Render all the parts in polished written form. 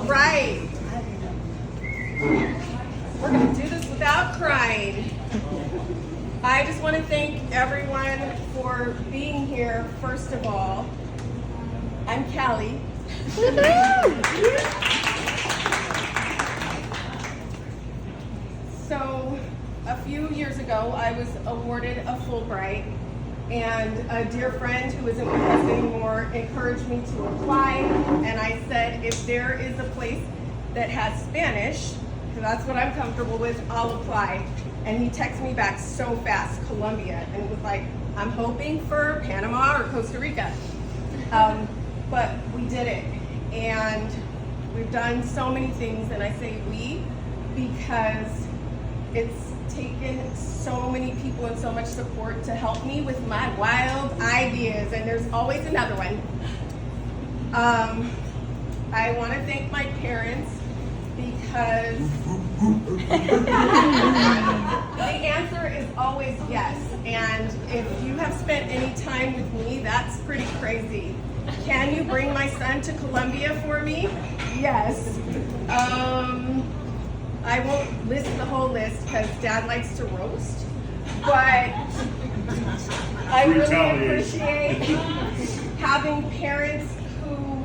All right. We're going to do this without crying. I just want to thank everyone for being here, first of all. I'm Callie. So, a few years ago, I was awarded a Fulbright, and a dear friend who isn't with us anymore encouraged me to apply, and I said, if there is a place that has Spanish, because that's what I'm comfortable with, I'll apply. And he texted me back so fast, Colombia, and was like, I'm hoping for Panama or Costa Rica. But we did it, and we've done so many things, and I say we because it's taken so many people and so much support to help me with my wild ideas, and there's always another one. I want to thank my parents because the answer is always yes, and if you have spent any time with me, that's pretty crazy. Can you bring my son to Colombia for me? Yes. I won't list the whole list because Dad likes to roast, but I really appreciate having parents who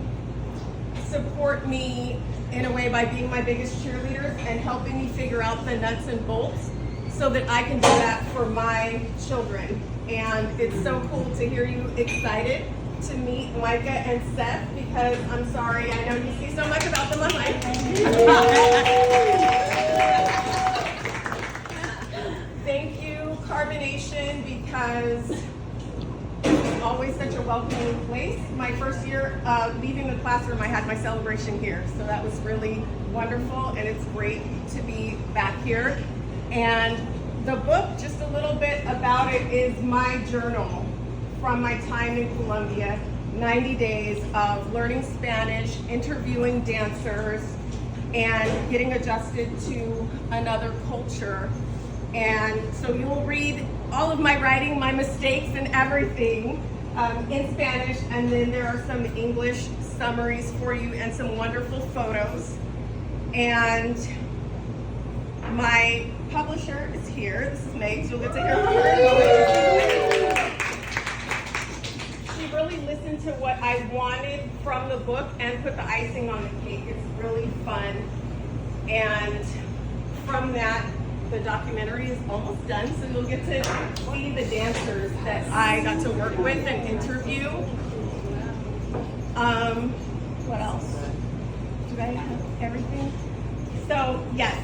support me in a way by being my biggest cheerleaders and helping me figure out the nuts and bolts so that I can do that for my children. And it's so cool to hear you excited to meet Micah and Seth, because I'm sorry, I know you see so much about them online. Thank you, Carbonation, because it's always such a welcoming place. My first year leaving the classroom, I had my celebration here, so that was really wonderful, and it's great to be back here. And the book, just a little bit about it, is my journal from my time in Colombia, 90 days of learning Spanish, interviewing dancers, and getting adjusted to another culture. And so you'll read all of my writing, my mistakes and everything in Spanish, and then there are some English summaries for you and some wonderful photos. And my publisher is here. This is Meg, so you'll get to hear from her. She really listened to what I wanted from the book and put the icing on the cake. It's really fun. And from that, the documentary is almost done, so you'll get to see the dancers that I got to work with and interview. What else? Did I have everything? So, yes.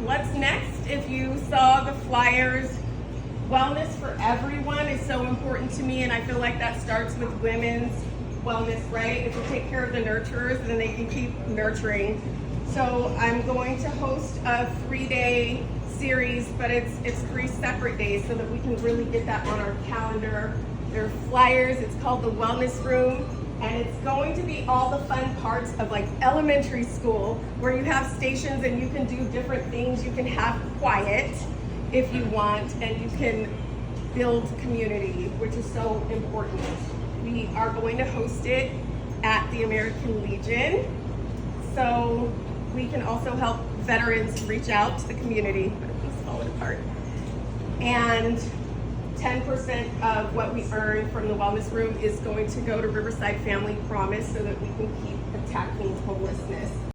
What's next? If you saw the flyers, wellness for everyone is so important to me, and I feel like that starts with women's wellness, right? If you take care of the nurturers, then they can keep nurturing. So I'm going to host a 3-day series, but it's 3 separate days so that we can really get that on our calendar. There are flyers. It's called the Wellness Room, and it's going to be all the fun parts of like elementary school, where you have stations and you can do different things. You can have quiet if you want, and you can build community, which is so important. We are going to host it at the American Legion, so we can also help veterans reach out to the community. Let's fall it apart. And 10% of what we earn from the Wellness Room is going to go to Riverside Family Promise so that we can keep attacking homelessness.